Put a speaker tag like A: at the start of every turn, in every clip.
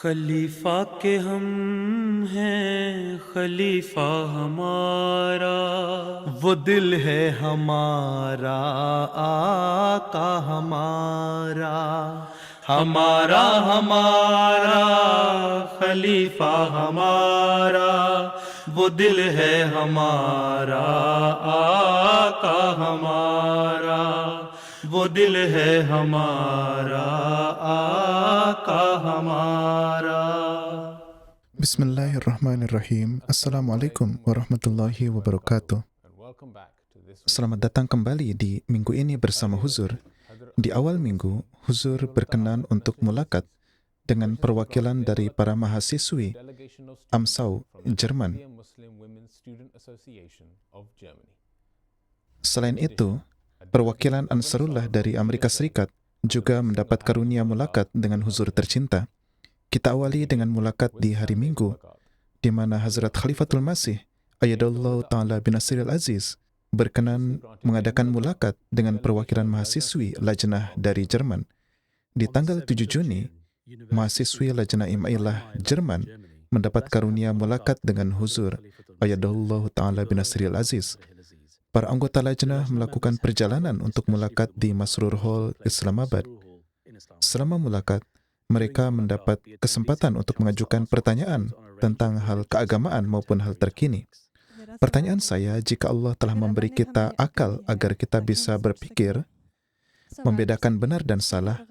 A: खलीफा के हम हैं खलीफा हमारा, वो दिल है हमारा आका हमारा। हमारा हमारा खलीफा हमारा, वो दिल है हमारा आका हमारा। वो दिल है हमारा आका हमारा।
B: Bismillahirrahmanirrahim. Assalamualaikum warahmatullahi wabarakatuh. Selamat datang kembali di minggu ini bersama Huzur. Di awal minggu, Huzur berkenan untuk mulakat dengan perwakilan dari para mahasiswi Amsau, Jerman. Selain itu, perwakilan Ansarullah dari Amerika Serikat juga mendapat karunia mulakat dengan Huzur tercinta. Kita awali dengan mulakat di hari Minggu, di mana Hazrat Khalifatul Masih, Ayyadallahu Ta'ala bin Nasiril Aziz, berkenan mengadakan mulakat dengan perwakilan mahasiswi Lajnah dari Jerman. Di tanggal 7 Juni, mahasiswi Lajnah Imailah Jerman mendapat karunia mulakat dengan Huzur, Ayyadallahu Ta'ala bin Nasiril Aziz. Para anggota Lajnah melakukan perjalanan untuk mulakat di Masrur Hall, Islamabad. Selama mulakat, mereka mendapat kesempatan untuk mengajukan pertanyaan tentang hal keagamaan maupun hal terkini. Pertanyaan saya, jika Allah telah memberi kita akal agar kita bisa berpikir, membedakan benar dan salah,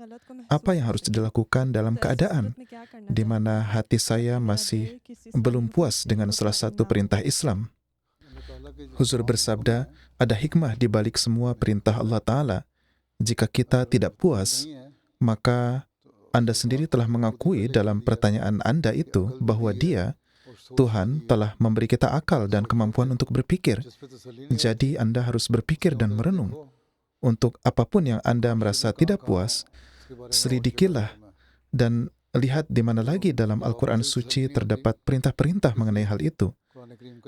B: apa yang harus dilakukan dalam keadaan di mana hati saya masih belum puas dengan salah satu perintah Islam? Huzur bersabda, ada hikmah di balik semua perintah Allah Ta'ala. Jika kita tidak puas, maka Anda sendiri telah mengakui dalam pertanyaan Anda itu bahwa Dia, Tuhan, telah memberi kita akal dan kemampuan untuk berpikir. Jadi Anda harus berpikir dan merenung. Untuk apapun yang Anda merasa tidak puas, selidikilah dan lihat di mana lagi dalam Al-Quran Suci terdapat perintah-perintah mengenai hal itu.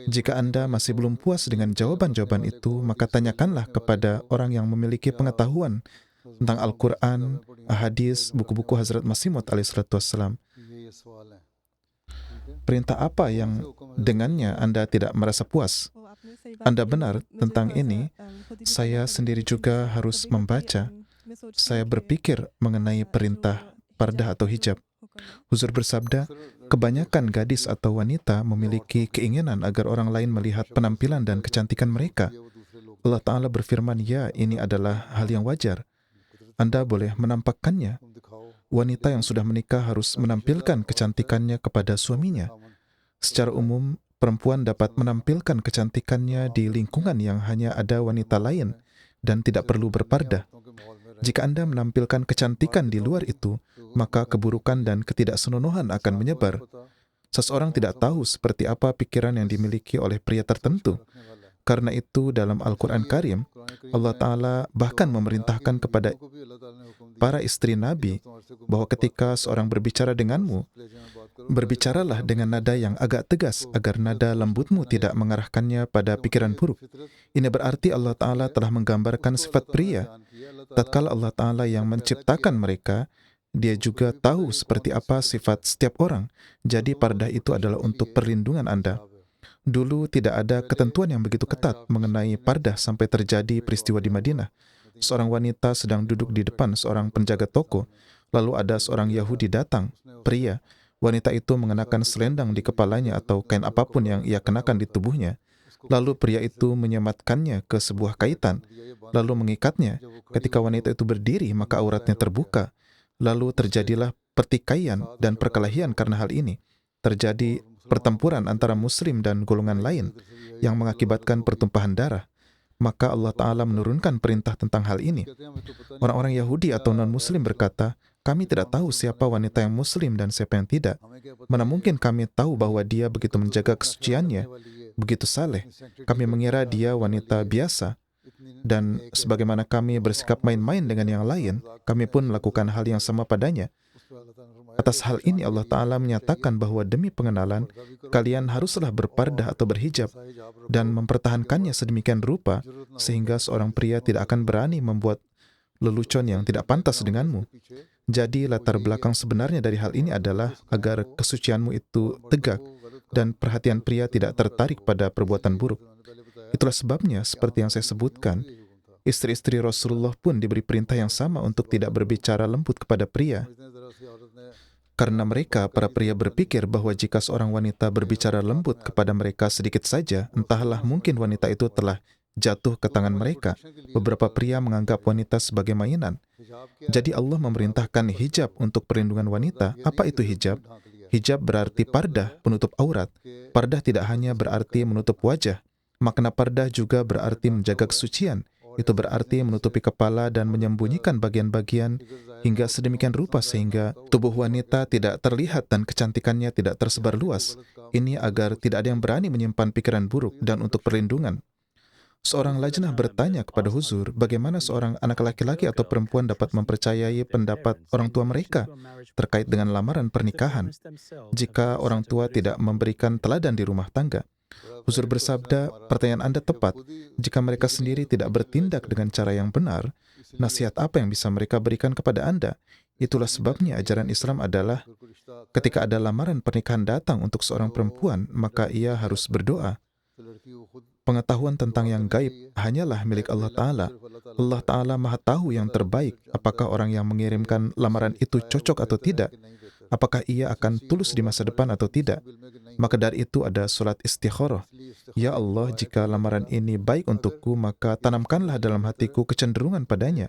B: Jika Anda masih belum puas dengan jawaban-jawaban itu, maka tanyakanlah kepada orang yang memiliki pengetahuan tentang Al-Quran, hadis, buku-buku Hazrat Masih Maud alaihissalam. Perintah apa yang dengannya Anda tidak merasa puas? Anda benar tentang ini. Saya sendiri juga harus membaca. Saya berpikir mengenai perintah pardah atau hijab. Huzur bersabda, kebanyakan gadis atau wanita memiliki keinginan agar orang lain melihat penampilan dan kecantikan mereka. Allah Ta'ala berfirman, ya, ini adalah hal yang wajar. Anda boleh menampakkannya. Wanita yang sudah menikah harus menampilkan kecantikannya kepada suaminya. Secara umum, perempuan dapat menampilkan kecantikannya di lingkungan yang hanya ada wanita lain dan tidak perlu berpardah. Jika Anda menampilkan kecantikan di luar itu, maka keburukan dan ketidaksenonohan akan menyebar. Seseorang tidak tahu seperti apa pikiran yang dimiliki oleh pria tertentu. Karena itu dalam Al-Quran Karim, Allah Ta'ala bahkan memerintahkan kepada para istri Nabi bahwa ketika seorang berbicara denganmu, berbicaralah dengan nada yang agak tegas agar nada lembutmu tidak mengarahkannya pada pikiran buruk. Ini berarti Allah Ta'ala telah menggambarkan sifat pria. Tatkala Allah Ta'ala yang menciptakan mereka, Dia juga tahu seperti apa sifat setiap orang. Jadi pardah itu adalah untuk perlindungan Anda. Dulu tidak ada ketentuan yang begitu ketat mengenai pardah sampai terjadi peristiwa di Madinah. Seorang wanita sedang duduk di depan seorang penjaga toko, lalu ada seorang Yahudi datang, pria. Wanita itu mengenakan selendang di kepalanya atau kain apapun yang ia kenakan di tubuhnya. Lalu pria itu menyematkannya ke sebuah kaitan, lalu mengikatnya. Ketika wanita itu berdiri, maka auratnya terbuka. Lalu terjadilah pertikaian dan perkelahian karena hal ini. Terjadi pertempuran antara Muslim dan golongan lain yang mengakibatkan pertumpahan darah. Maka Allah Ta'ala menurunkan perintah tentang hal ini. Orang-orang Yahudi atau non-Muslim berkata, kami tidak tahu siapa wanita yang Muslim dan siapa yang tidak. Mana mungkin kami tahu bahwa dia begitu menjaga kesuciannya, begitu saleh. Kami mengira dia wanita biasa. Dan sebagaimana kami bersikap main-main dengan yang lain, kami pun melakukan hal yang sama padanya. Atas hal ini Allah Ta'ala menyatakan bahwa demi pengenalan, kalian haruslah berpardah atau berhijab dan mempertahankannya sedemikian rupa sehingga seorang pria tidak akan berani membuat lelucon yang tidak pantas denganmu. Jadi latar belakang sebenarnya dari hal ini adalah agar kesucianmu itu tegak dan perhatian pria tidak tertarik pada perbuatan buruk. Itulah sebabnya, seperti yang saya sebutkan, istri-istri Rasulullah pun diberi perintah yang sama untuk tidak berbicara lembut kepada pria. Karena mereka, para pria, berpikir bahwa jika seorang wanita berbicara lembut kepada mereka sedikit saja, entahlah mungkin wanita itu telah jatuh ke tangan mereka. Beberapa pria menganggap wanita sebagai mainan. Jadi Allah memerintahkan hijab untuk perlindungan wanita. Apa itu hijab? Hijab berarti pardah, penutup aurat. Pardah tidak hanya berarti menutup wajah. Makna pardah juga berarti menjaga kesucian. Itu berarti menutupi kepala dan menyembunyikan bagian-bagian hingga sedemikian rupa sehingga tubuh wanita tidak terlihat dan kecantikannya tidak tersebar luas. Ini agar tidak ada yang berani menyimpan pikiran buruk dan untuk perlindungan. Seorang lajnah bertanya kepada Huzur, bagaimana seorang anak laki-laki atau perempuan dapat mempercayai pendapat orang tua mereka terkait dengan lamaran pernikahan jika orang tua tidak memberikan teladan di rumah tangga. Huzur bersabda, pertanyaan Anda tepat. Jika mereka sendiri tidak bertindak dengan cara yang benar, nasihat apa yang bisa mereka berikan kepada Anda? Itulah sebabnya ajaran Islam adalah ketika ada lamaran pernikahan datang untuk seorang perempuan, maka ia harus berdoa. Pengetahuan tentang yang gaib hanyalah milik Allah Ta'ala. Allah Ta'ala Maha Tahu yang terbaik, apakah orang yang mengirimkan lamaran itu cocok atau tidak, apakah ia akan tulus di masa depan atau tidak. Maka dari itu ada salat istikharah. Ya Allah, jika lamaran ini baik untukku, maka tanamkanlah dalam hatiku kecenderungan padanya,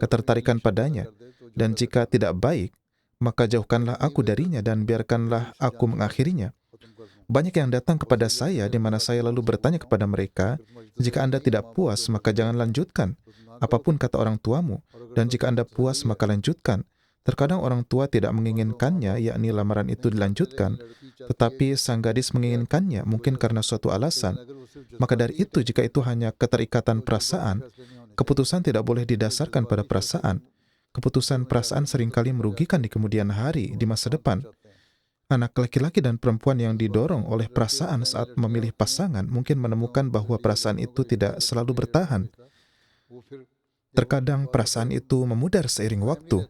B: ketertarikan padanya. Dan jika tidak baik, maka jauhkanlah aku darinya dan biarkanlah aku mengakhirinya. Banyak yang datang kepada saya, di mana saya lalu bertanya kepada mereka, jika Anda tidak puas, maka jangan lanjutkan. Apapun kata orang tuamu, dan jika Anda puas, maka lanjutkan. Terkadang orang tua tidak menginginkannya, yakni lamaran itu dilanjutkan, tetapi sang gadis menginginkannya, mungkin karena suatu alasan. Maka dari itu, jika itu hanya keterikatan perasaan, keputusan tidak boleh didasarkan pada perasaan. Keputusan perasaan seringkali merugikan di kemudian hari, di masa depan. Anak laki-laki dan perempuan yang didorong oleh perasaan saat memilih pasangan mungkin menemukan bahwa perasaan itu tidak selalu bertahan. Terkadang perasaan itu memudar seiring waktu.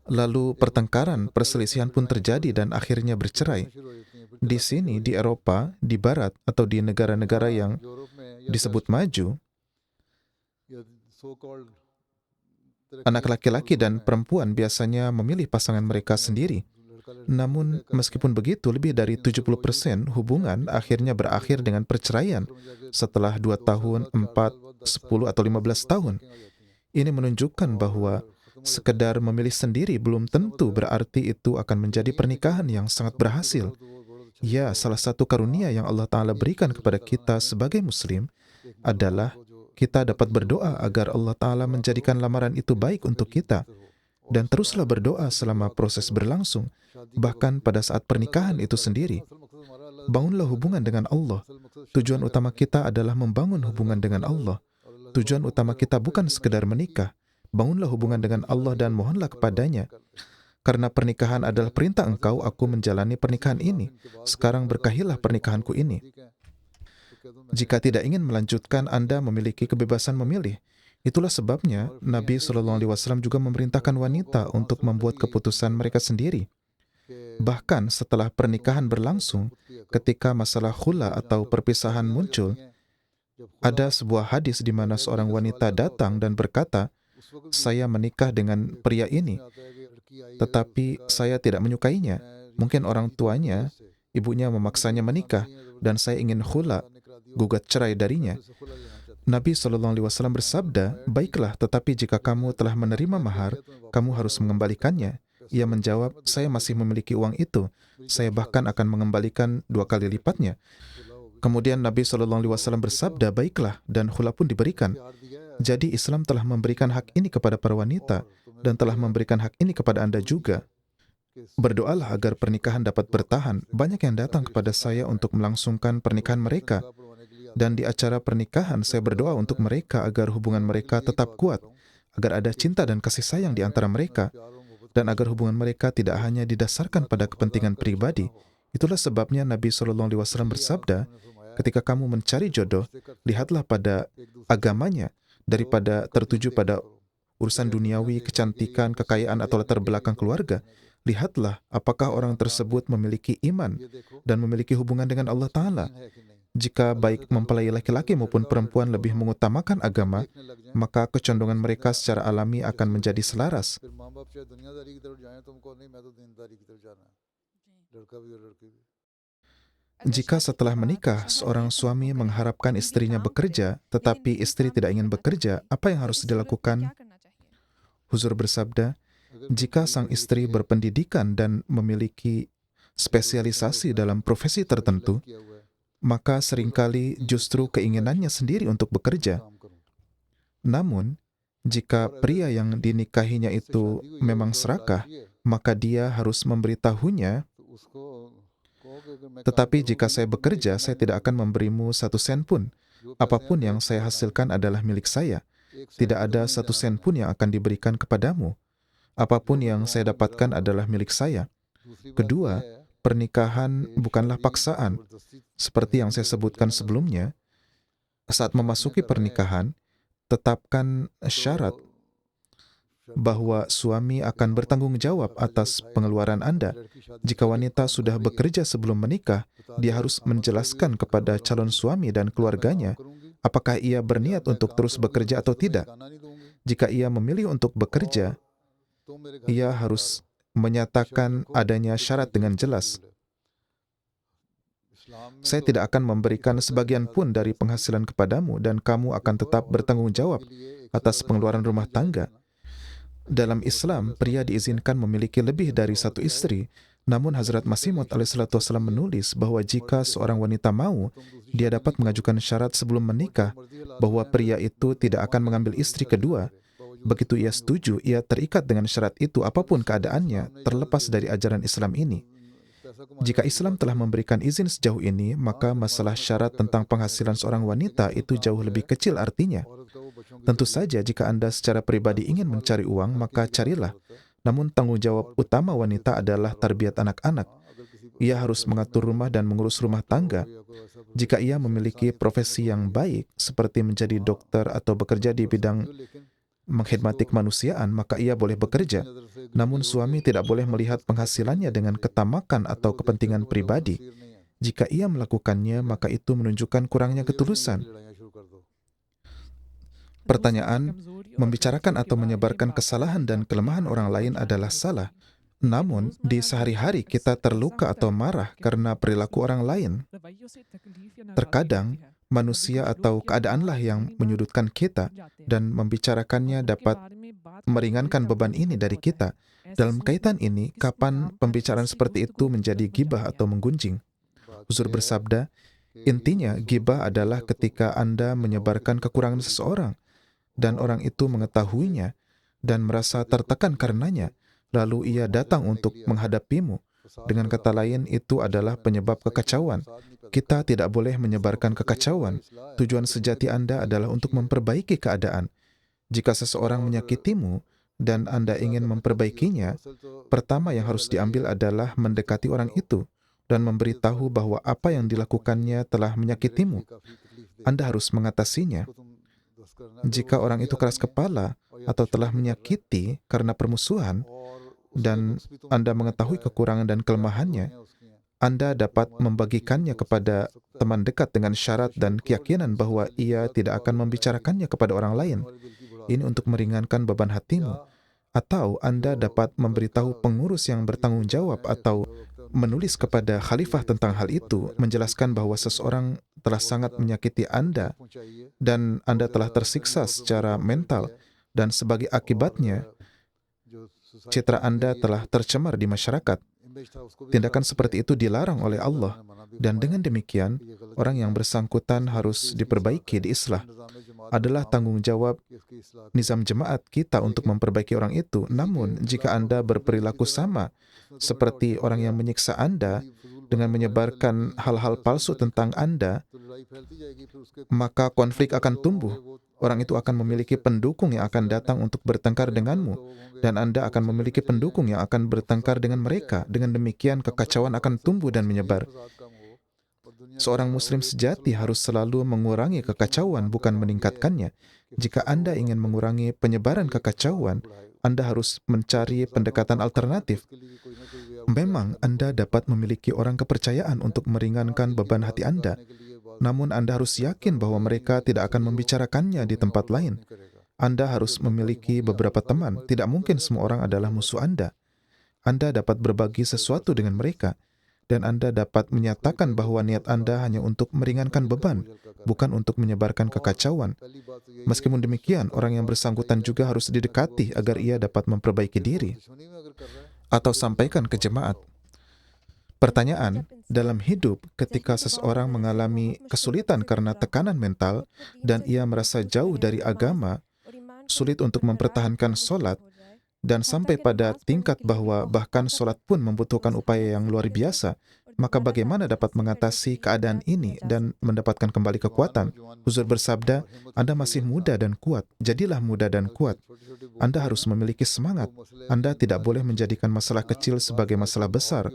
B: Lalu pertengkaran, perselisihan pun terjadi dan akhirnya bercerai. Di sini, di Eropa, di Barat, atau di negara-negara yang disebut maju, anak laki-laki dan perempuan biasanya memilih pasangan mereka sendiri. Namun, meskipun begitu, lebih dari 70% hubungan akhirnya berakhir dengan perceraian setelah 2 tahun, 4, 10, atau 15 tahun. Ini menunjukkan bahwa sekedar memilih sendiri belum tentu berarti itu akan menjadi pernikahan yang sangat berhasil. Ya, salah satu karunia yang Allah Ta'ala berikan kepada kita sebagai Muslim adalah kita dapat berdoa agar Allah Ta'ala menjadikan lamaran itu baik untuk kita. Dan teruslah berdoa selama proses berlangsung, bahkan pada saat pernikahan itu sendiri. Bangunlah hubungan dengan Allah. Tujuan utama kita adalah membangun hubungan dengan Allah. Tujuan utama kita bukan sekedar menikah. Bangunlah hubungan dengan Allah dan mohonlah kepadanya. Karena pernikahan adalah perintah engkau, aku menjalani pernikahan ini. Sekarang berkahilah pernikahanku ini. Jika tidak ingin melanjutkan, Anda memiliki kebebasan memilih. Itulah sebabnya Nabi SAW juga memerintahkan wanita untuk membuat keputusan mereka sendiri. Bahkan setelah pernikahan berlangsung, ketika masalah khula atau perpisahan muncul, ada sebuah hadis di mana seorang wanita datang dan berkata, saya menikah dengan pria ini, tetapi saya tidak menyukainya. Mungkin orang tuanya, ibunya memaksanya menikah, dan saya ingin khula, gugat cerai darinya. Nabi SAW bersabda, baiklah, tetapi jika kamu telah menerima mahar, kamu harus mengembalikannya. Ia menjawab, saya masih memiliki uang itu. Saya bahkan akan mengembalikan 2 kali lipatnya. Kemudian Nabi SAW bersabda, baiklah, dan khula pun diberikan. Jadi Islam telah memberikan hak ini kepada para wanita, dan telah memberikan hak ini kepada Anda juga. Berdoalah agar pernikahan dapat bertahan. Banyak yang datang kepada saya untuk melangsungkan pernikahan mereka. Dan di acara pernikahan, saya berdoa untuk mereka agar hubungan mereka tetap kuat, agar ada cinta dan kasih sayang di antara mereka, dan agar hubungan mereka tidak hanya didasarkan pada kepentingan pribadi. Itulah sebabnya Nabi SAW bersabda, ketika kamu mencari jodoh, lihatlah pada agamanya, daripada tertuju pada urusan duniawi, kecantikan, kekayaan, atau latar belakang keluarga. Lihatlah apakah orang tersebut memiliki iman dan memiliki hubungan dengan Allah Ta'ala. Jika baik mempelai laki-laki maupun perempuan lebih mengutamakan agama, maka kecondongan mereka secara alami akan menjadi selaras. Jika setelah menikah, seorang suami mengharapkan istrinya bekerja, tetapi istri tidak ingin bekerja, apa yang harus dilakukan? Huzur bersabda, jika sang istri berpendidikan dan memiliki spesialisasi dalam profesi tertentu, maka seringkali justru keinginannya sendiri untuk bekerja. Namun, jika pria yang dinikahinya itu memang serakah, maka dia harus memberitahunya, tetapi jika saya bekerja, saya tidak akan memberimu 1 sen pun. Apapun yang saya hasilkan adalah milik saya. Tidak ada 1 sen pun yang akan diberikan kepadamu. Apapun yang saya dapatkan adalah milik saya. Kedua, pernikahan bukanlah paksaan. Seperti yang saya sebutkan sebelumnya, saat memasuki pernikahan, tetapkan syarat bahwa suami akan bertanggung jawab atas pengeluaran Anda. Jika wanita sudah bekerja sebelum menikah, dia harus menjelaskan kepada calon suami dan keluarganya apakah ia berniat untuk terus bekerja atau tidak. Jika ia memilih untuk bekerja, ia harus menyatakan adanya syarat dengan jelas. Saya tidak akan memberikan sebagian pun dari penghasilan kepadamu dan kamu akan tetap bertanggung jawab atas pengeluaran rumah tangga. Dalam Islam, pria diizinkan memiliki lebih dari 1 istri. Namun Hazrat Masih Maud alaihissalam menulis bahwa jika seorang wanita mau, dia dapat mengajukan syarat sebelum menikah bahwa pria itu tidak akan mengambil istri kedua. Begitu ia setuju, ia terikat dengan syarat itu apapun keadaannya, terlepas dari ajaran Islam ini. Jika Islam telah memberikan izin sejauh ini, maka masalah syarat tentang penghasilan seorang wanita itu jauh lebih kecil artinya. Tentu saja jika Anda secara pribadi ingin mencari uang, maka carilah. Namun tanggung jawab utama wanita adalah tarbiyat anak-anak. Ia harus mengatur rumah dan mengurus rumah tangga. Jika ia memiliki profesi yang baik, seperti menjadi dokter atau bekerja di bidang mengkhidmati kemanusiaan, maka ia boleh bekerja. Namun suami tidak boleh melihat penghasilannya dengan ketamakan atau kepentingan pribadi. Jika ia melakukannya, maka itu menunjukkan kurangnya ketulusan. Pertanyaan, membicarakan atau menyebarkan kesalahan dan kelemahan orang lain adalah salah. Namun, di sehari-hari kita terluka atau marah karena perilaku orang lain. Terkadang, manusia atau keadaanlah yang menyudutkan kita, dan membicarakannya dapat meringankan beban ini dari kita. Dalam kaitan ini, kapan pembicaraan seperti itu menjadi gibah atau menggunjing? Huzur bersabda, intinya gibah adalah ketika Anda menyebarkan kekurangan seseorang, dan orang itu mengetahuinya dan merasa tertekan karenanya, lalu ia datang untuk menghadapimu. Dengan kata lain, itu adalah penyebab kekacauan. Kita tidak boleh menyebarkan kekacauan. Tujuan sejati Anda adalah untuk memperbaiki keadaan. Jika seseorang menyakitimu dan Anda ingin memperbaikinya, pertama yang harus diambil adalah mendekati orang itu dan memberitahu bahwa apa yang dilakukannya telah menyakitimu. Anda harus mengatasinya. Jika orang itu keras kepala atau telah menyakiti karena permusuhan, dan Anda mengetahui kekurangan dan kelemahannya, Anda dapat membagikannya kepada teman dekat dengan syarat dan keyakinan bahwa ia tidak akan membicarakannya kepada orang lain. Ini untuk meringankan beban hatimu. Atau Anda dapat memberitahu pengurus yang bertanggung jawab atau menulis kepada khalifah tentang hal itu, menjelaskan bahwa seseorang telah sangat menyakiti Anda dan Anda telah tersiksa secara mental, dan sebagai akibatnya, citra Anda telah tercemar di masyarakat. Tindakan seperti itu dilarang oleh Allah, dan dengan demikian, orang yang bersangkutan harus diperbaiki, diislah. Adalah tanggung jawab nizam jemaat kita untuk memperbaiki orang itu. Namun, jika Anda berperilaku sama seperti orang yang menyiksa Anda dengan menyebarkan hal-hal palsu tentang Anda, maka konflik akan tumbuh. Orang itu akan memiliki pendukung yang akan datang untuk bertengkar denganmu, dan Anda akan memiliki pendukung yang akan bertengkar dengan mereka. Dengan demikian, kekacauan akan tumbuh dan menyebar. Seorang muslim sejati harus selalu mengurangi kekacauan, bukan meningkatkannya. Jika Anda ingin mengurangi penyebaran kekacauan, Anda harus mencari pendekatan alternatif. Memang Anda dapat memiliki orang kepercayaan untuk meringankan beban hati Anda, namun Anda harus yakin bahwa mereka tidak akan membicarakannya di tempat lain. Anda harus memiliki beberapa teman. Tidak mungkin semua orang adalah musuh Anda. Anda dapat berbagi sesuatu dengan mereka, dan Anda dapat menyatakan bahwa niat Anda hanya untuk meringankan beban, bukan untuk menyebarkan kekacauan. Meskipun demikian, orang yang bersangkutan juga harus didekati agar ia dapat memperbaiki diri atau sampaikan ke jemaat. Pertanyaan, dalam hidup ketika seseorang mengalami kesulitan karena tekanan mental dan ia merasa jauh dari agama, sulit untuk mempertahankan solat, dan sampai pada tingkat bahwa bahkan solat pun membutuhkan upaya yang luar biasa, maka bagaimana dapat mengatasi keadaan ini dan mendapatkan kembali kekuatan? Huzur bersabda, Anda masih muda dan kuat, jadilah muda dan kuat. Anda harus memiliki semangat. Anda tidak boleh menjadikan masalah kecil sebagai masalah besar.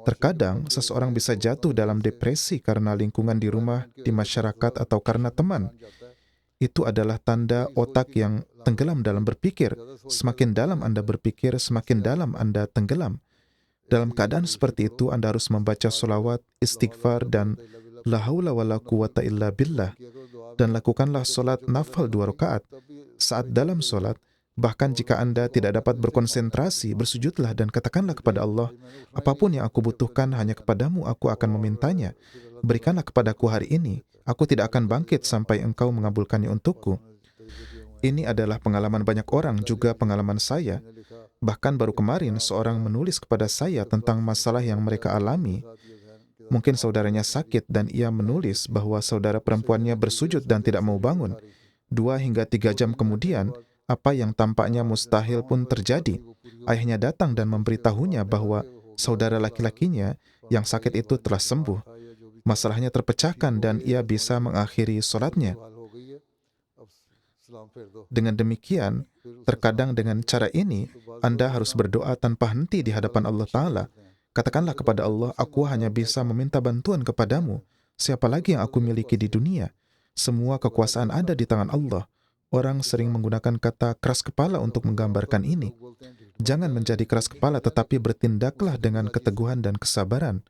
B: Terkadang, seseorang bisa jatuh dalam depresi karena lingkungan di rumah, di masyarakat, atau karena teman. Itu adalah tanda otak yang tenggelam dalam berpikir. Semakin dalam Anda berpikir, semakin dalam Anda tenggelam. Dalam keadaan seperti itu, Anda harus membaca solawat, istighfar, dan la haula wa la quwata illa billah. Dan lakukanlah solat nafal 2 rakaat. Saat dalam solat, bahkan jika Anda tidak dapat berkonsentrasi, bersujudlah dan katakanlah kepada Allah, apapun yang aku butuhkan hanya kepadamu aku akan memintanya. Berikanlah kepadaku hari ini. Aku tidak akan bangkit sampai engkau mengabulkannya untukku. Ini adalah pengalaman banyak orang, juga pengalaman saya. Bahkan baru kemarin, seorang menulis kepada saya tentang masalah yang mereka alami. Mungkin saudaranya sakit dan ia menulis bahwa saudara perempuannya bersujud dan tidak mau bangun. 2 hingga 3 jam kemudian, apa yang tampaknya mustahil pun terjadi. Ayahnya datang dan memberitahunya bahwa saudara laki-lakinya yang sakit itu telah sembuh. Masalahnya terpecahkan dan ia bisa mengakhiri solatnya. Dengan demikian, terkadang dengan cara ini, Anda harus berdoa tanpa henti di hadapan Allah Ta'ala. Katakanlah kepada Allah, aku hanya bisa meminta bantuan kepadamu. Siapa lagi yang aku miliki di dunia? Semua kekuasaan ada di tangan Allah. Orang sering menggunakan kata keras kepala untuk menggambarkan ini. Jangan menjadi keras kepala, tetapi bertindaklah dengan keteguhan dan kesabaran.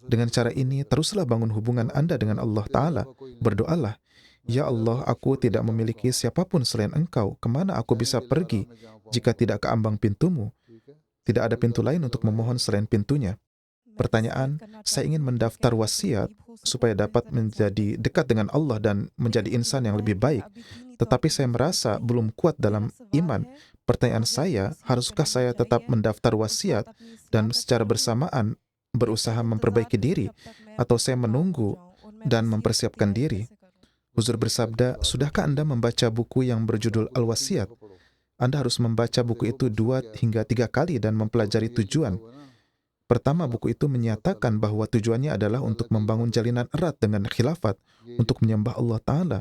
B: Dengan cara ini, teruslah bangun hubungan Anda dengan Allah Ta'ala. Berdoalah, Ya Allah, aku tidak memiliki siapapun selain Engkau. Kemana aku bisa pergi jika tidak ke ambang pintumu? Tidak ada pintu lain untuk memohon selain pintunya. Pertanyaan, saya ingin mendaftar wasiat supaya dapat menjadi dekat dengan Allah dan menjadi insan yang lebih baik. Tetapi saya merasa belum kuat dalam iman. Pertanyaan saya, haruskah saya tetap mendaftar wasiat dan secara bersamaan berusaha memperbaiki diri, atau saya menunggu dan mempersiapkan diri? Huzur bersabda, sudahkah Anda membaca buku yang berjudul Al-Wasiat? Anda harus membaca buku itu 2 hingga 3 kali dan mempelajari tujuan. Pertama, buku itu menyatakan bahwa tujuannya adalah untuk membangun jalinan erat dengan khilafat, untuk menyembah Allah Ta'ala,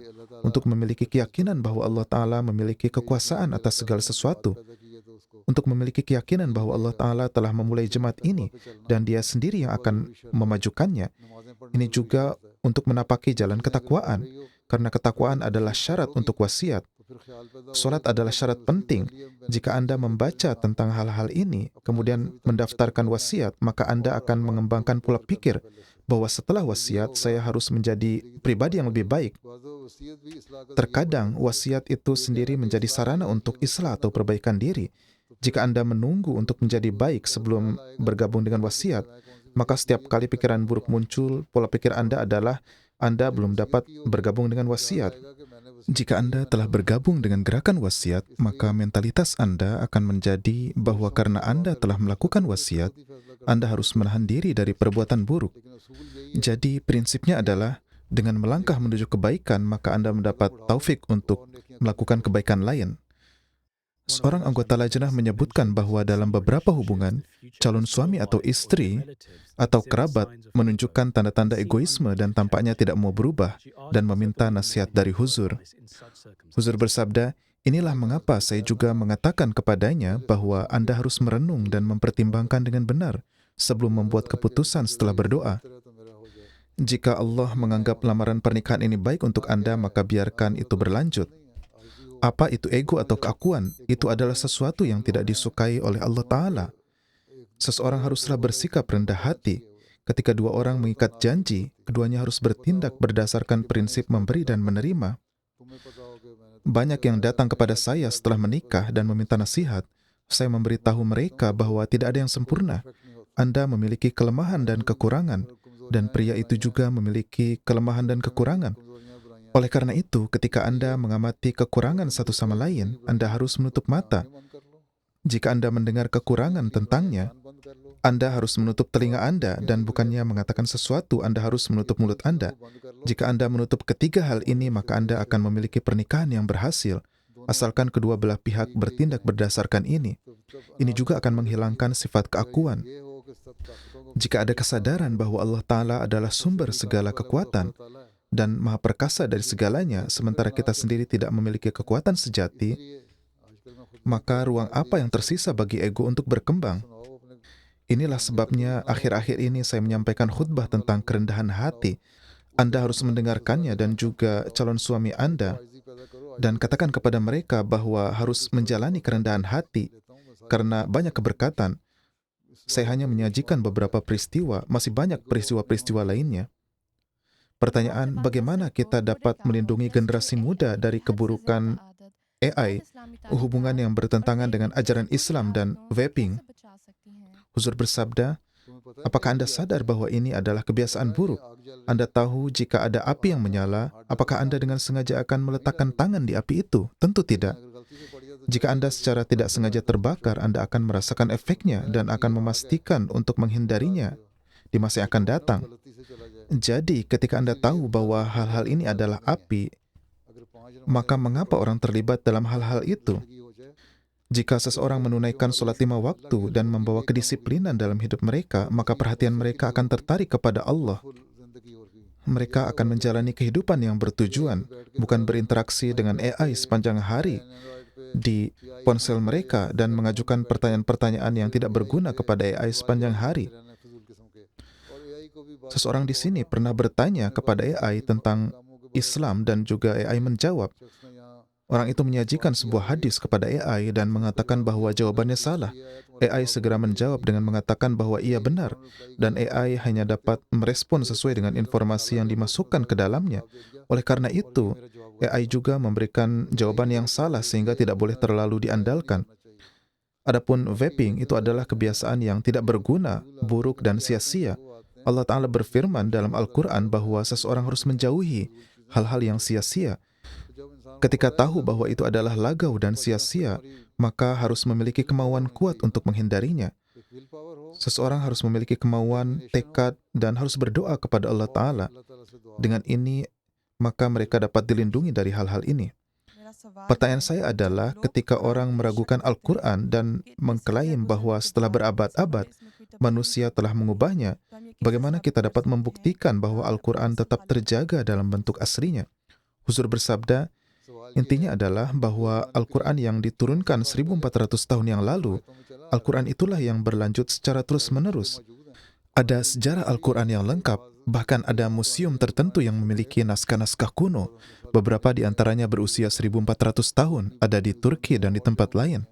B: untuk memiliki keyakinan bahwa Allah Ta'ala memiliki kekuasaan atas segala sesuatu, untuk memiliki keyakinan bahwa Allah Ta'ala telah memulai jemaat ini dan Dia sendiri yang akan memajukannya. Ini juga untuk menapaki jalan ketakwaan, karena ketakwaan adalah syarat untuk wasiat. Solat adalah syarat penting. Jika Anda membaca tentang hal-hal ini, kemudian mendaftarkan wasiat, maka Anda akan mengembangkan pola pikir bahwa setelah wasiat, saya harus menjadi pribadi yang lebih baik. Terkadang, wasiat itu sendiri menjadi sarana untuk islah atau perbaikan diri. Jika Anda menunggu untuk menjadi baik sebelum bergabung dengan wasiat, maka setiap kali pikiran buruk muncul, pola pikir Anda adalah Anda belum dapat bergabung dengan wasiat. Jika Anda telah bergabung dengan gerakan wasiat, maka mentalitas Anda akan menjadi bahwa karena Anda telah melakukan wasiat, Anda harus menahan diri dari perbuatan buruk. Jadi, prinsipnya adalah dengan melangkah menuju kebaikan, maka Anda mendapat taufik untuk melakukan kebaikan lain. Seorang anggota lajnah menyebutkan bahwa dalam beberapa hubungan, calon suami atau istri atau kerabat menunjukkan tanda-tanda egoisme dan tampaknya tidak mau berubah dan meminta nasihat dari Huzur. Huzur bersabda, inilah mengapa saya juga mengatakan kepadanya bahwa Anda harus merenung dan mempertimbangkan dengan benar sebelum membuat keputusan setelah berdoa. Jika Allah menganggap lamaran pernikahan ini baik untuk Anda, maka biarkan itu berlanjut. Apa itu ego atau keakuan? Itu adalah sesuatu yang tidak disukai oleh Allah Ta'ala. Seseorang haruslah bersikap rendah hati. Ketika dua orang mengikat janji, keduanya harus bertindak berdasarkan prinsip memberi dan menerima. Banyak yang datang kepada saya setelah menikah dan meminta nasihat. Saya memberitahu mereka bahwa tidak ada yang sempurna. Anda memiliki kelemahan dan kekurangan, dan pria itu juga memiliki kelemahan dan kekurangan. Oleh karena itu, ketika Anda mengamati kekurangan satu sama lain, Anda harus menutup mata. Jika Anda mendengar kekurangan tentangnya, Anda harus menutup telinga Anda, dan bukannya mengatakan sesuatu, Anda harus menutup mulut Anda. Jika Anda menutup ketiga hal ini, maka Anda akan memiliki pernikahan yang berhasil, asalkan kedua belah pihak bertindak berdasarkan ini. Ini juga akan menghilangkan sifat keakuan. Jika ada kesadaran bahwa Allah Ta'ala adalah sumber segala kekuatan dan maha perkasa dari segalanya, sementara kita sendiri tidak memiliki kekuatan sejati, maka ruang apa yang tersisa bagi ego untuk berkembang? Inilah sebabnya akhir-akhir ini saya menyampaikan khutbah tentang kerendahan hati. Anda harus mendengarkannya dan juga calon suami Anda, dan katakan kepada mereka bahwa harus menjalani kerendahan hati, karena banyak keberkatan. Saya hanya menyajikan beberapa peristiwa, masih banyak peristiwa-peristiwa lainnya. Pertanyaan, bagaimana kita dapat melindungi generasi muda dari keburukan AI, hubungan yang bertentangan dengan ajaran Islam dan vaping? Huzur bersabda, apakah Anda sadar bahwa ini adalah kebiasaan buruk? Anda tahu jika ada api yang menyala, apakah Anda dengan sengaja akan meletakkan tangan di api itu? Tentu tidak. Jika Anda secara tidak sengaja terbakar, Anda akan merasakan efeknya dan akan memastikan untuk menghindarinya di masa yang akan datang. Jadi, ketika Anda tahu bahwa hal-hal ini adalah api, maka mengapa orang terlibat dalam hal-hal itu? Jika seseorang menunaikan sholat 5 waktu dan membawa kedisiplinan dalam hidup mereka, maka perhatian mereka akan tertarik kepada Allah. Mereka akan menjalani kehidupan yang bertujuan, bukan berinteraksi dengan AI sepanjang hari di ponsel mereka dan mengajukan pertanyaan-pertanyaan yang tidak berguna kepada AI sepanjang hari. Seseorang di sini pernah bertanya kepada AI tentang Islam dan juga AI menjawab. Orang itu menyajikan sebuah hadis kepada AI dan mengatakan bahwa jawabannya salah. AI segera menjawab dengan mengatakan bahwa ia benar, dan AI hanya dapat merespon sesuai dengan informasi yang dimasukkan ke dalamnya. Oleh karena itu, AI juga memberikan jawaban yang salah sehingga tidak boleh terlalu diandalkan. Adapun vaping itu adalah kebiasaan yang tidak berguna, buruk, dan sia-sia. Allah Ta'ala berfirman dalam Al-Quran bahwa seseorang harus menjauhi hal-hal yang sia-sia. Ketika tahu bahwa itu adalah lagau dan sia-sia, maka harus memiliki kemauan kuat untuk menghindarinya. Seseorang harus memiliki kemauan, tekad, dan harus berdoa kepada Allah Ta'ala. Dengan ini, maka mereka dapat dilindungi dari hal-hal ini. Pertanyaan saya adalah, ketika orang meragukan Al-Quran dan mengklaim bahwa setelah berabad-abad, manusia telah mengubahnya, bagaimana kita dapat membuktikan bahwa Al-Quran tetap terjaga dalam bentuk aslinya? Huzur bersabda, intinya adalah bahwa Al-Quran yang diturunkan 1400 tahun yang lalu, Al-Quran itulah yang berlanjut secara terus-menerus. Ada sejarah Al-Quran yang lengkap, bahkan ada museum tertentu yang memiliki naskah-naskah kuno. Beberapa di antaranya berusia 1400 tahun, ada di Turki dan di tempat lain.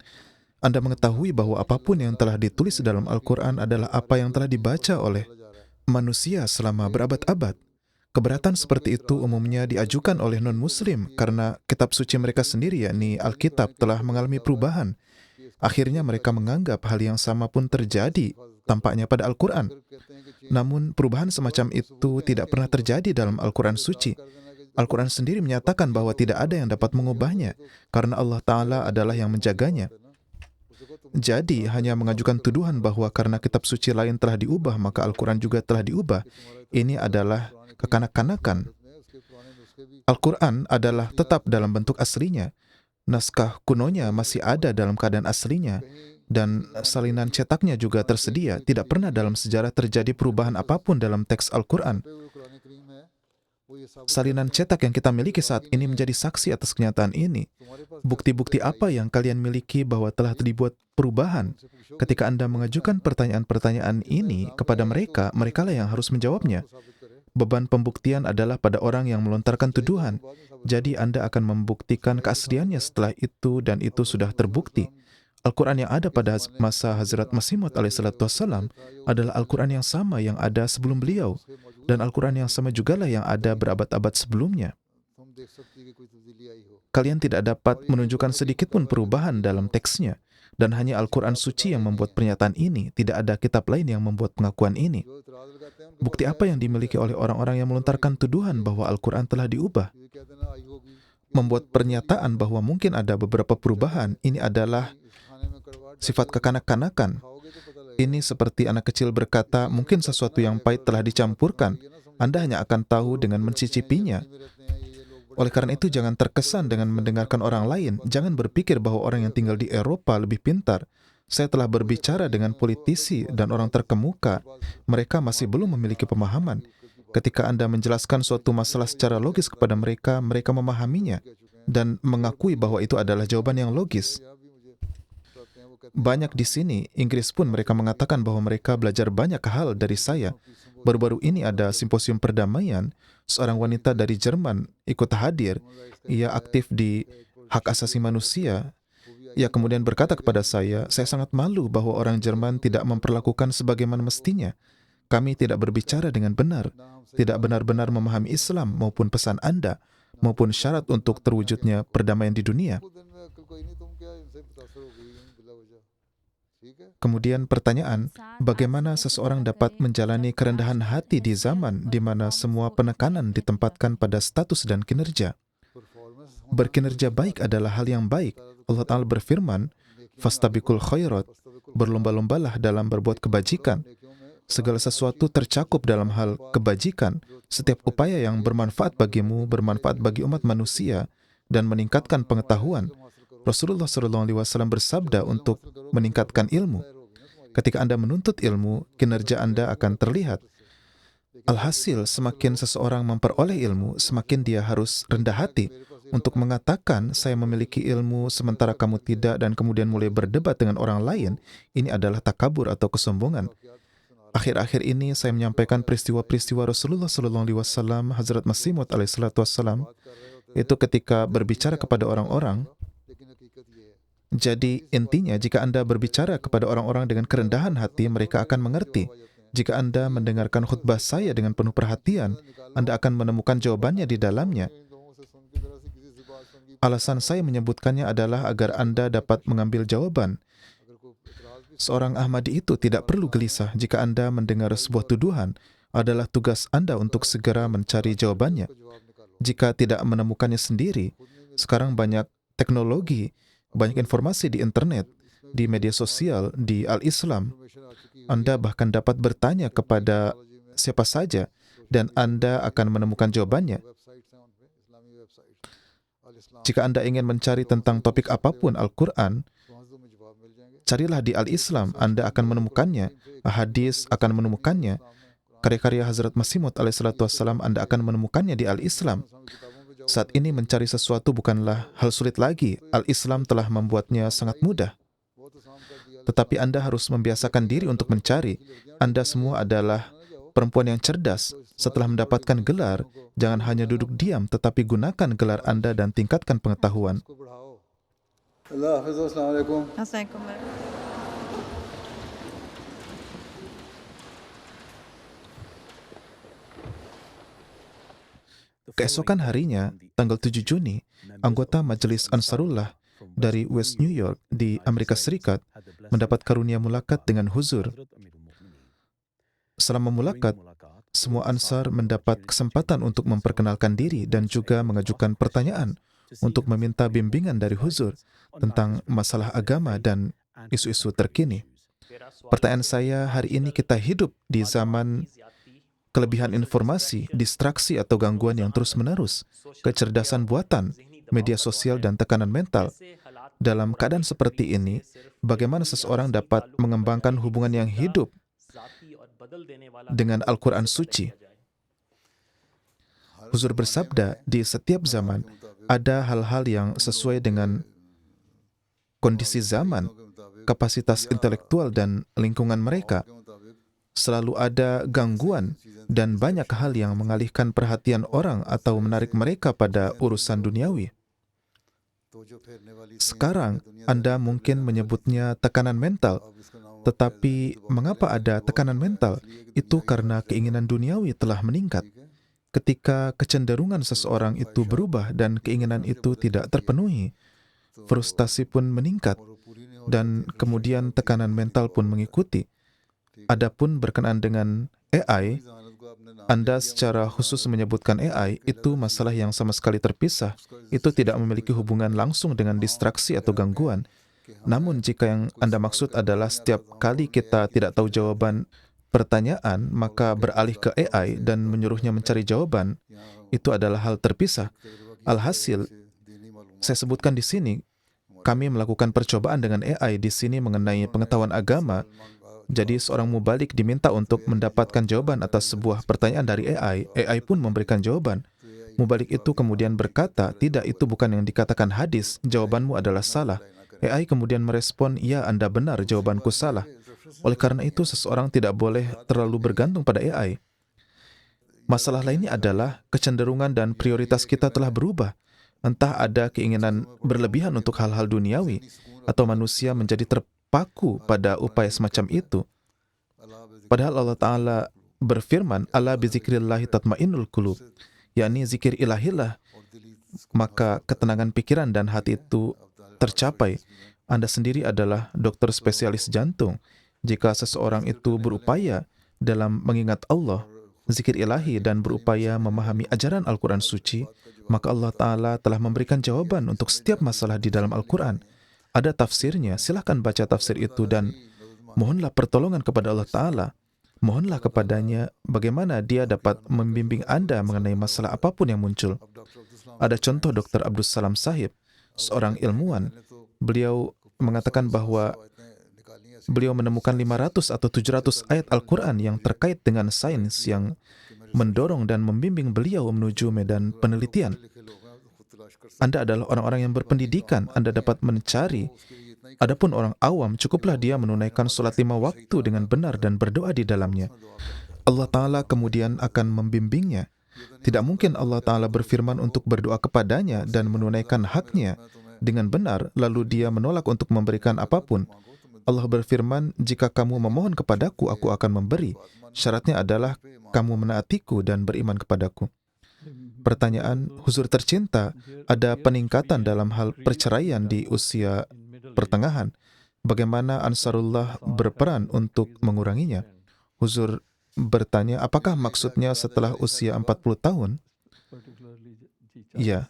B: Anda mengetahui bahwa apapun yang telah ditulis dalam Al-Quran adalah apa yang telah dibaca oleh manusia selama berabad-abad. Keberatan seperti itu umumnya diajukan oleh non-Muslim karena kitab suci mereka sendiri, yakni Alkitab, telah mengalami perubahan. Akhirnya mereka menganggap hal yang sama pun terjadi tampaknya pada Al-Quran. Namun perubahan semacam itu tidak pernah terjadi dalam Al-Quran suci. Al-Quran sendiri menyatakan bahwa tidak ada yang dapat mengubahnya karena Allah Ta'ala adalah yang menjaganya. Jadi, hanya mengajukan tuduhan bahwa karena kitab suci lain telah diubah, maka Al-Quran juga telah diubah. Ini adalah kekanak-kanakan. Al-Quran adalah tetap dalam bentuk aslinya. Naskah kunonya masih ada dalam keadaan aslinya, dan salinan cetaknya juga tersedia. Tidak pernah dalam sejarah terjadi perubahan apapun dalam teks Al-Quran. Salinan cetak yang kita miliki saat ini menjadi saksi atas kenyataan ini. Bukti-bukti apa yang kalian miliki bahwa telah dibuat perubahan? Ketika Anda mengajukan pertanyaan-pertanyaan ini kepada mereka, merekalah yang harus menjawabnya. beban pembuktian adalah pada orang yang melontarkan tuduhan. Jadi Anda akan membuktikan keasliannya setelah itu dan itu sudah terbukti. Al-Quran yang ada pada masa Hazrat Masih Maud alaihissalam adalah Al-Quran yang sama yang ada sebelum beliau. Dan Al-Quran yang sama jugalah yang ada berabad-abad sebelumnya. Kalian tidak dapat menunjukkan sedikit pun perubahan dalam teksnya. Dan hanya Al-Quran suci yang membuat pernyataan ini, tidak ada kitab lain yang membuat pengakuan ini. Bukti apa yang dimiliki oleh orang-orang yang melontarkan tuduhan bahwa Al-Quran telah diubah? Membuat pernyataan bahwa mungkin ada beberapa perubahan, ini adalah sifat kekanak-kanakan. Ini seperti anak kecil berkata, mungkin sesuatu yang pahit telah dicampurkan. Anda hanya akan tahu dengan mencicipinya. Oleh karena itu, jangan terkesan dengan mendengarkan orang lain. Jangan berpikir bahwa orang yang tinggal di Eropa lebih pintar. Saya telah berbicara dengan politisi dan orang terkemuka. Mereka masih belum memiliki pemahaman. Ketika Anda menjelaskan suatu masalah secara logis kepada mereka, mereka memahaminya dan mengakui bahwa itu adalah jawaban yang logis. Banyak di sini, Inggris pun mereka mengatakan bahwa mereka belajar banyak hal dari saya. Baru-baru ini ada simposium perdamaian, seorang wanita dari Jerman ikut hadir. Ia aktif di hak asasi manusia. Ia kemudian berkata kepada saya sangat malu bahwa orang Jerman tidak memperlakukan sebagaimana mestinya. Kami tidak berbicara dengan benar, tidak benar-benar memahami Islam maupun pesan Anda, maupun syarat untuk terwujudnya perdamaian di dunia. Kemudian pertanyaan, bagaimana seseorang dapat menjalani kerendahan hati di zaman di mana semua penekanan ditempatkan pada status dan kinerja? Berkinerja baik adalah hal yang baik. Allah Ta'ala berfirman, "Fastabiqul khairat," berlomba-lombalah dalam berbuat kebajikan. Segala sesuatu tercakup dalam hal kebajikan. Setiap upaya yang bermanfaat bagimu, bermanfaat bagi umat manusia, dan meningkatkan pengetahuan. Rasulullah SAW bersabda untuk meningkatkan ilmu. Ketika Anda menuntut ilmu, kinerja Anda akan terlihat. Alhasil, semakin seseorang memperoleh ilmu, semakin dia harus rendah hati untuk mengatakan, saya memiliki ilmu sementara kamu tidak, dan kemudian mulai berdebat dengan orang lain. Ini adalah takabur atau kesombongan. Akhir-akhir ini saya menyampaikan peristiwa-peristiwa Rasulullah SAW, Hazrat Masih Maud alaihissalam, itu ketika berbicara kepada orang-orang. Jadi intinya, jika Anda berbicara kepada orang-orang dengan kerendahan hati, mereka akan mengerti. Jika Anda mendengarkan khutbah saya dengan penuh perhatian, Anda akan menemukan jawabannya di dalamnya. Alasan saya menyebutkannya adalah agar Anda dapat mengambil jawaban. Seorang Ahmadi itu tidak perlu gelisah jika Anda mendengar sebuah tuduhan. Adalah tugas Anda untuk segera mencari jawabannya. Jika tidak menemukannya sendiri, sekarang banyak teknologi, banyak informasi di internet, di media sosial, di Al-Islam. Anda bahkan dapat bertanya kepada siapa saja dan Anda akan menemukan jawabannya. Jika Anda ingin mencari tentang topik apapun Al-Quran, carilah di Al-Islam, Anda akan menemukannya. Hadis akan menemukannya. Karya-karya Hazrat Masih Maud alaihissalam, Anda akan menemukannya di Al-Islam. Saat ini mencari sesuatu bukanlah hal sulit lagi. Al-Islam telah membuatnya sangat mudah. Tetapi Anda harus membiasakan diri untuk mencari. Anda semua adalah perempuan yang cerdas. Setelah mendapatkan gelar, jangan hanya duduk diam, tetapi gunakan gelar Anda dan tingkatkan pengetahuan.
C: Assalamualaikum.
B: Keesokan harinya, tanggal 7 Juni, anggota Majelis Ansarullah dari West New York di Amerika Serikat mendapat karunia mulakat dengan huzur. Selama mulakat, semua Ansar mendapat kesempatan untuk memperkenalkan diri dan juga mengajukan pertanyaan untuk meminta bimbingan dari huzur tentang masalah agama dan isu-isu terkini. Pertanyaan saya, hari ini kita hidup di zaman kelebihan informasi, distraksi atau gangguan yang terus-menerus, kecerdasan buatan, media sosial, dan tekanan mental. Dalam keadaan seperti ini, bagaimana seseorang dapat mengembangkan hubungan yang hidup dengan Al-Quran suci? Huzur bersabda, di setiap zaman ada hal-hal yang sesuai dengan kondisi zaman, kapasitas intelektual, dan lingkungan mereka. selalu ada gangguan dan banyak hal yang mengalihkan perhatian orang atau menarik mereka pada urusan duniawi. Sekarang, Anda mungkin menyebutnya tekanan mental, tetapi mengapa ada tekanan mental? Itu karena keinginan duniawi telah meningkat. Ketika kecenderungan seseorang itu berubah dan keinginan itu tidak terpenuhi, frustasi pun meningkat, dan kemudian tekanan mental pun mengikuti. Adapun berkenaan dengan AI, Anda secara khusus menyebutkan AI, itu masalah yang sama sekali terpisah. Itu tidak memiliki hubungan langsung dengan distraksi atau gangguan. Namun jika yang Anda maksud adalah setiap kali kita tidak tahu jawaban pertanyaan, maka beralih ke AI dan menyuruhnya mencari jawaban, itu adalah hal terpisah. Alhasil, saya sebutkan di sini, kami melakukan percobaan dengan AI di sini mengenai pengetahuan agama. Jadi seorang mubalik diminta untuk mendapatkan jawaban atas sebuah pertanyaan dari AI. AI pun memberikan jawaban. Mubalik itu kemudian berkata, tidak, itu bukan yang dikatakan hadis, jawabanmu adalah salah. AI kemudian merespon, ya, Anda benar, jawabanku salah. Oleh karena itu, seseorang tidak boleh terlalu bergantung pada AI. Masalah lainnya adalah kecenderungan dan prioritas kita telah berubah. Entah ada keinginan berlebihan untuk hal-hal duniawi, atau manusia menjadi terpaku pada upaya semacam itu. Padahal Allah Ta'ala berfirman, ala bizikrillahi tatmainnul qulub, yakni zikir ilahilah, maka ketenangan pikiran dan hati itu tercapai. Anda sendiri adalah dokter spesialis jantung. Jika seseorang itu berupaya dalam mengingat Allah, zikir ilahi, dan berupaya memahami ajaran Al-Quran suci, maka Allah Ta'ala telah memberikan jawaban untuk setiap masalah di dalam Al-Quran. Ada tafsirnya, silahkan baca tafsir itu dan mohonlah pertolongan kepada Allah Ta'ala. Mohonlah kepadanya bagaimana dia dapat membimbing Anda mengenai masalah apapun yang muncul. Ada contoh Dr. Abdul Salam Sahib, seorang ilmuwan. Beliau mengatakan bahwa beliau menemukan 500 atau 700 ayat Al-Quran yang terkait dengan sains yang mendorong dan membimbing beliau menuju medan penelitian. Anda adalah orang-orang yang berpendidikan, Anda dapat mencari. Adapun orang awam, cukuplah dia menunaikan sholat 5 waktu dengan benar dan berdoa di dalamnya. Allah Ta'ala kemudian akan membimbingnya. Tidak mungkin Allah Ta'ala berfirman untuk berdoa kepadanya dan menunaikan haknya dengan benar, lalu dia menolak untuk memberikan apapun. Allah berfirman, jika kamu memohon kepadaku, aku akan memberi. Syaratnya adalah kamu menaatiku dan beriman kepadaku. Pertanyaan, huzur tercinta, ada peningkatan dalam hal perceraian di usia pertengahan. Bagaimana Ansarullah berperan untuk menguranginya? Huzur bertanya, apakah maksudnya setelah usia 40 tahun? Ya.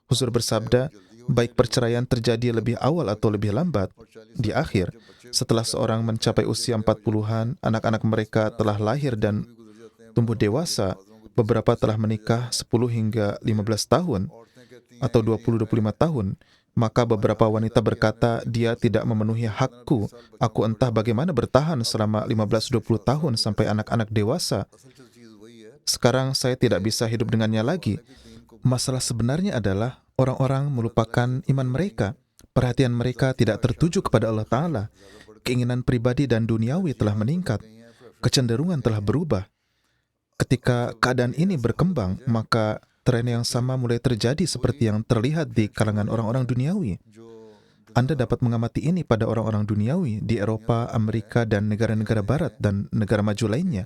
B: Huzur bersabda, baik perceraian terjadi lebih awal atau lebih lambat, di akhir, setelah seorang mencapai usia 40-an, anak-anak mereka telah lahir dan tumbuh dewasa, beberapa telah menikah 10 hingga 15 tahun, atau 20-25 tahun, maka beberapa wanita berkata, dia tidak memenuhi hakku, aku entah bagaimana bertahan selama 15-20 tahun sampai anak-anak dewasa. Sekarang saya tidak bisa hidup dengannya lagi. Masalah sebenarnya adalah orang-orang melupakan iman mereka. Perhatian mereka tidak tertuju kepada Allah Ta'ala. Keinginan pribadi dan duniawi telah meningkat. Kecenderungan telah berubah. Ketika keadaan ini berkembang, maka tren yang sama mulai terjadi seperti yang terlihat di kalangan orang-orang duniawi. Anda dapat mengamati ini pada orang-orang duniawi di Eropa, Amerika, dan negara-negara barat dan negara maju lainnya,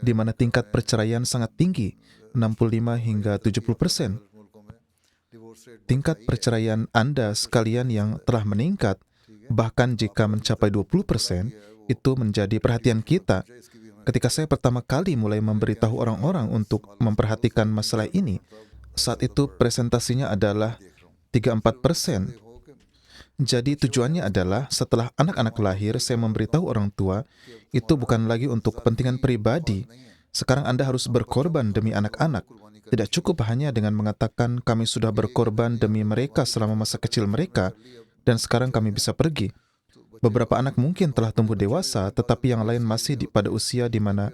B: di mana tingkat perceraian sangat tinggi, 65 hingga 70%. Tingkat perceraian Anda sekalian yang telah meningkat, bahkan jika mencapai 20%, itu menjadi perhatian kita. Ketika saya pertama kali mulai memberitahu orang-orang untuk memperhatikan masalah ini, saat itu presentasinya adalah 3-4%. Jadi tujuannya adalah setelah anak-anak lahir, saya memberitahu orang tua, itu bukan lagi untuk kepentingan pribadi. Sekarang Anda harus berkorban demi anak-anak. Tidak cukup hanya dengan mengatakan kami sudah berkorban demi mereka selama masa kecil mereka, dan sekarang kami bisa pergi. Beberapa anak mungkin telah tumbuh dewasa, tetapi yang lain masih pada usia di mana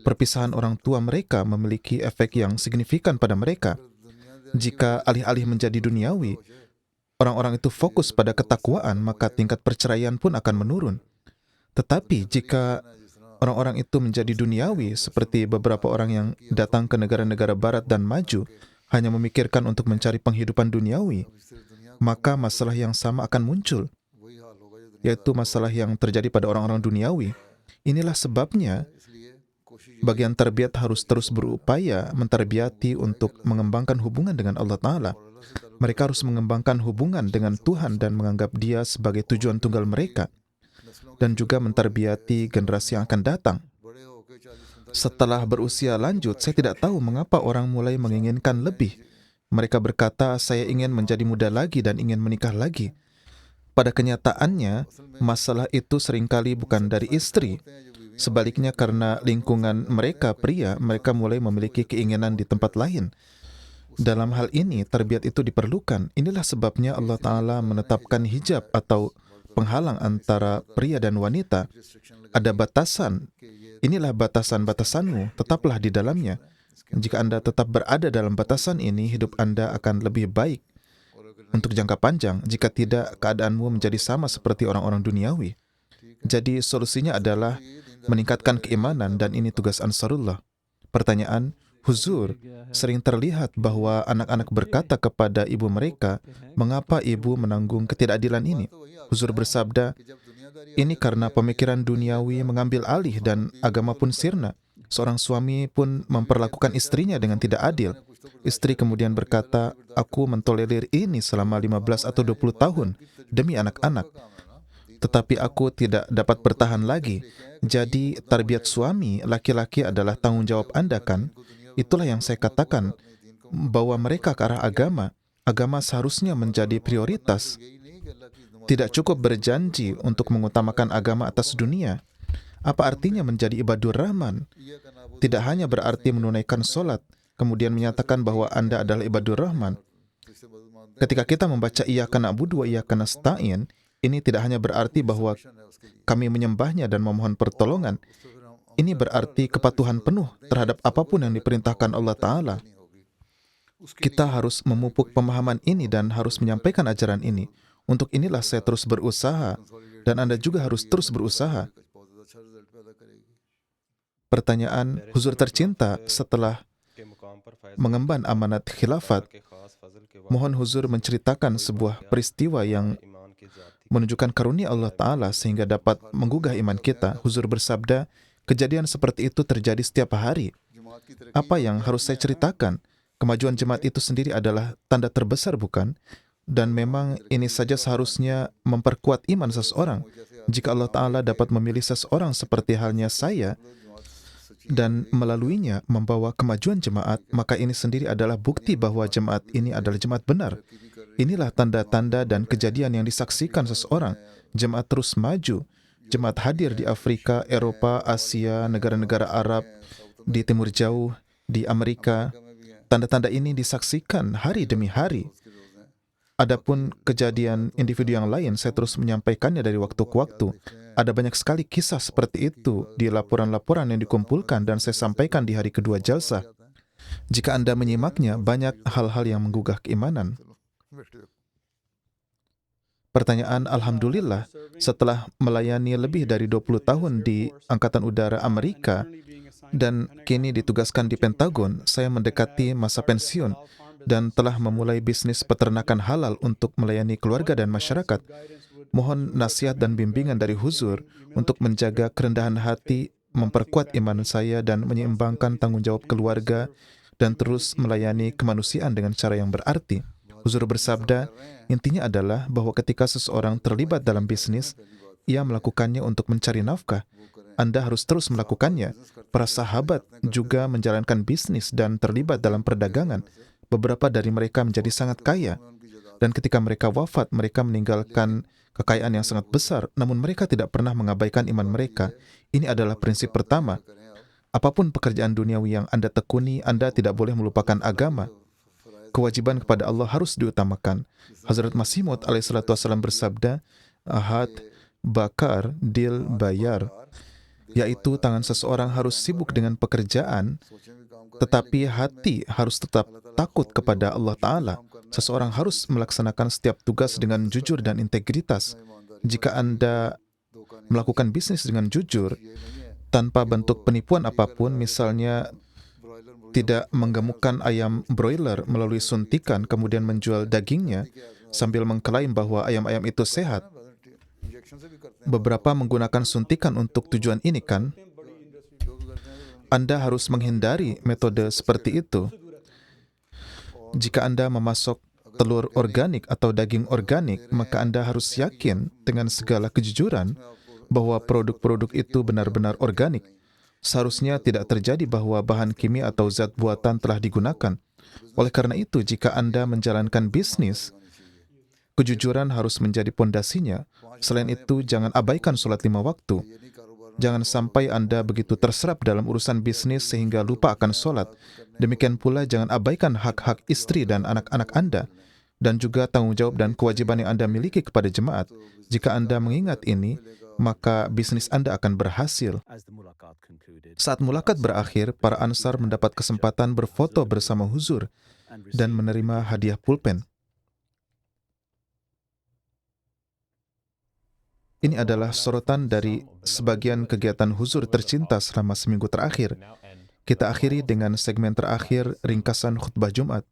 B: perpisahan orang tua mereka memiliki efek yang signifikan pada mereka. Jika alih-alih menjadi duniawi, orang-orang itu fokus pada ketakwaan, maka tingkat perceraian pun akan menurun. Tetapi jika orang-orang itu menjadi duniawi seperti beberapa orang yang datang ke negara-negara barat dan maju hanya memikirkan untuk mencari penghidupan duniawi, maka masalah yang sama akan muncul, yaitu masalah yang terjadi pada orang-orang duniawi. Inilah sebabnya bagian tarbiyat harus terus berupaya mentarbiyati untuk mengembangkan hubungan dengan Allah Ta'ala. Mereka harus mengembangkan hubungan dengan Tuhan dan menganggap Dia sebagai tujuan tunggal mereka, dan juga mentarbiyati generasi yang akan datang. Setelah berusia lanjut, saya tidak tahu mengapa orang mulai menginginkan lebih. Mereka berkata, saya ingin menjadi muda lagi dan ingin menikah lagi. Pada kenyataannya, masalah itu seringkali bukan dari istri. Sebaliknya, karena lingkungan mereka pria, mereka mulai memiliki keinginan di tempat lain. Dalam hal ini, tarbiyat itu diperlukan. Inilah sebabnya Allah Ta'ala menetapkan hijab atau penghalang antara pria dan wanita. Ada batasan. Inilah batasan-batasanmu, tetaplah di dalamnya. Jika Anda tetap berada dalam batasan ini, hidup Anda akan lebih baik untuk jangka panjang. Jika tidak, keadaanmu menjadi sama seperti orang-orang duniawi. Jadi solusinya adalah meningkatkan keimanan, dan ini tugas Ansarullah. Pertanyaan, Huzur, sering terlihat bahwa anak-anak berkata kepada ibu mereka, mengapa ibu menanggung ketidakadilan ini? Huzur bersabda, ini karena pemikiran duniawi mengambil alih dan agama pun sirna. Seorang suami pun memperlakukan istrinya dengan tidak adil. Istri kemudian berkata, aku mentolerir ini selama 15 atau 20 tahun demi anak-anak. Tetapi aku tidak dapat bertahan lagi. Jadi tarbiyat suami laki-laki adalah tanggung jawab Anda, kan? Itulah yang saya katakan, bahwa mereka ke arah agama. Agama seharusnya menjadi prioritas. Tidak cukup berjanji untuk mengutamakan agama atas dunia. Apa artinya menjadi ibadur rahman? Tidak hanya berarti menunaikan solat, kemudian menyatakan bahwa Anda adalah ibadur rahman. Ketika kita membaca iyyaka na'budu wa iyyaka nasta'in, ini tidak hanya berarti bahwa kami menyembahnya dan memohon pertolongan. Ini berarti kepatuhan penuh terhadap apapun yang diperintahkan Allah Ta'ala. Kita harus memupuk pemahaman ini dan harus menyampaikan ajaran ini. Untuk inilah saya terus berusaha, dan Anda juga harus terus berusaha. Pertanyaan, Huzur tercinta, setelah mengemban amanat khilafat, mohon Huzur menceritakan sebuah peristiwa yang menunjukkan karunia Allah Ta'ala sehingga dapat menggugah iman kita. Huzur bersabda, kejadian seperti itu terjadi setiap hari. Apa yang harus saya ceritakan? Kemajuan jemaat itu sendiri adalah tanda terbesar, bukan? Dan memang ini saja seharusnya memperkuat iman seseorang. Jika Allah Ta'ala dapat memilih seseorang seperti halnya saya, dan melaluinya membawa kemajuan jemaat, maka ini sendiri adalah bukti bahwa jemaat ini adalah jemaat benar. Inilah tanda-tanda dan kejadian yang disaksikan seseorang. Jemaat terus maju. Jemaat hadir di Afrika, Eropa, Asia, negara-negara Arab, di Timur Jauh, di Amerika. Tanda-tanda ini disaksikan hari demi hari. Adapun kejadian individu yang lain, saya terus menyampaikannya dari waktu ke waktu. Ada banyak sekali kisah seperti itu di laporan-laporan yang dikumpulkan dan saya sampaikan di hari kedua jalsah. Jika Anda menyimaknya, banyak hal-hal yang menggugah keimanan. Pertanyaan, Alhamdulillah, setelah melayani lebih dari 20 tahun di Angkatan Udara Amerika dan kini ditugaskan di Pentagon, saya mendekati masa pensiun dan telah memulai bisnis peternakan halal untuk melayani keluarga dan masyarakat. Mohon nasihat dan bimbingan dari Huzur untuk menjaga kerendahan hati, memperkuat iman saya dan menyeimbangkan tanggung jawab keluarga dan terus melayani kemanusiaan dengan cara yang berarti. Huzur bersabda, intinya adalah bahwa ketika seseorang terlibat dalam bisnis, ia melakukannya untuk mencari nafkah. Anda harus terus melakukannya. Para sahabat juga menjalankan bisnis dan terlibat dalam perdagangan. Beberapa dari mereka menjadi sangat kaya. Dan ketika mereka wafat, mereka meninggalkan kekayaan yang sangat besar, namun mereka tidak pernah mengabaikan iman mereka. Ini adalah prinsip pertama. Apapun pekerjaan duniawi yang Anda tekuni, Anda tidak boleh melupakan agama. Kewajiban kepada Allah harus diutamakan. Hazrat Masih Maud alaihissalam bersabda, ahad, bakar, dil, bayar. Yaitu tangan seseorang harus sibuk dengan pekerjaan, tetapi hati harus tetap takut kepada Allah Ta'ala. Seseorang harus melaksanakan setiap tugas dengan jujur dan integritas. Jika Anda melakukan bisnis dengan jujur, tanpa bentuk penipuan apapun, misalnya tidak menggemukkan ayam broiler melalui suntikan kemudian menjual dagingnya sambil mengklaim bahwa ayam-ayam itu sehat. Beberapa menggunakan suntikan untuk tujuan ini kan? Anda harus menghindari metode seperti itu. Jika Anda memasok telur organik atau daging organik, maka Anda harus yakin dengan segala kejujuran bahwa produk-produk itu benar-benar organik. Seharusnya tidak terjadi bahwa bahan kimia atau zat buatan telah digunakan. Oleh karena itu, jika Anda menjalankan bisnis, kejujuran harus menjadi pondasinya. Selain itu, jangan abaikan sholat 5 waktu. Jangan sampai Anda begitu terserap dalam urusan bisnis sehingga lupa akan sholat. Demikian pula jangan abaikan hak-hak istri dan anak-anak Anda, dan juga tanggung jawab dan kewajiban yang Anda miliki kepada jemaat. Jika Anda mengingat ini, maka bisnis Anda akan berhasil. Saat mulakat berakhir, para Ansar mendapat kesempatan berfoto bersama Huzur dan menerima hadiah pulpen. Ini adalah sorotan dari sebagian kegiatan Huzur tercinta selama seminggu terakhir. Kita akhiri dengan segmen terakhir ringkasan khutbah Jumat.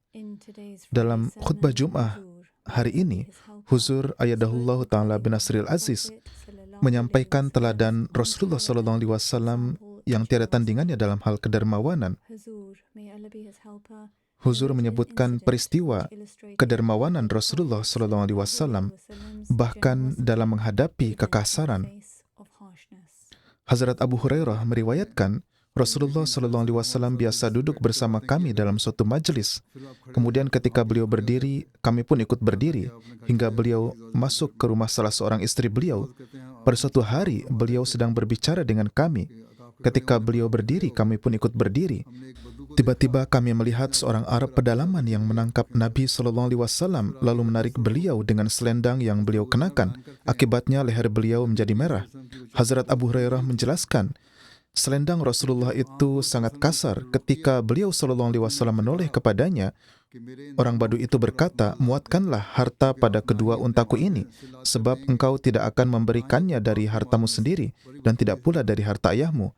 B: Dalam khutbah Jumat hari ini, Huzur Ayyadahullahu Ta'ala bin Nasril Aziz menyampaikan teladan Rasulullah SAW yang tiada tandingannya dalam hal kedermawanan. Huzur menyebutkan peristiwa kedermawanan Rasulullah SAW bahkan dalam menghadapi kekasaran. Hazrat Abu Hurairah meriwayatkan, Rasulullah SAW biasa duduk bersama kami dalam suatu majelis. Kemudian ketika beliau berdiri, kami pun ikut berdiri, hingga beliau masuk ke rumah salah seorang istri beliau. Pada suatu hari, beliau sedang berbicara dengan kami. Ketika beliau berdiri, kami pun ikut berdiri. Tiba-tiba kami melihat seorang Arab pedalaman yang menangkap Nabi SAW, lalu menarik beliau dengan selendang yang beliau kenakan. Akibatnya leher beliau menjadi merah. Hazrat Abu Hurairah menjelaskan, selendang Rasulullah itu sangat kasar. Ketika beliau SAW menoleh kepadanya, orang Badu itu berkata, muatkanlah harta pada kedua untaku ini, sebab engkau tidak akan memberikannya dari hartamu sendiri, dan tidak pula dari harta ayahmu.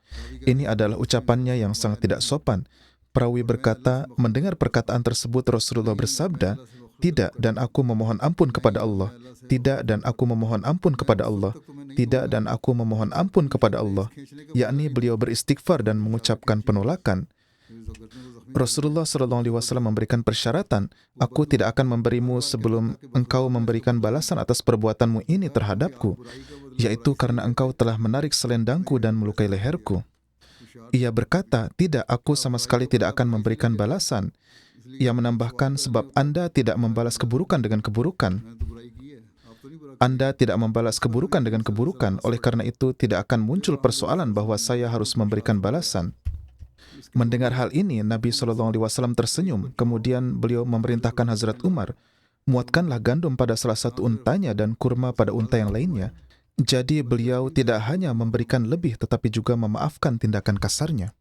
B: Ini adalah ucapannya yang sangat tidak sopan. Perawi berkata, mendengar perkataan tersebut Rasulullah bersabda, tidak, dan aku memohon ampun kepada Allah. Tidak, dan aku memohon ampun kepada Allah. Tidak, dan aku memohon ampun kepada Allah. Yakni beliau beristighfar dan mengucapkan penolakan. Rasulullah SAW memberikan persyaratan, aku tidak akan memberimu sebelum engkau memberikan balasan atas perbuatanmu ini terhadapku, yaitu karena engkau telah menarik selendangku dan melukai leherku. Ia berkata, tidak, aku sama sekali tidak akan memberikan balasan. Ia menambahkan, sebab Anda tidak membalas keburukan dengan keburukan. Anda tidak membalas keburukan dengan keburukan, oleh karena itu tidak akan muncul persoalan bahwa saya harus memberikan balasan. Mendengar hal ini, Nabi SAW tersenyum, kemudian beliau memerintahkan Hazrat Umar, muatkanlah gandum pada salah satu untanya dan kurma pada unta yang lainnya. Jadi beliau tidak hanya memberikan lebih tetapi juga memaafkan tindakan kasarnya.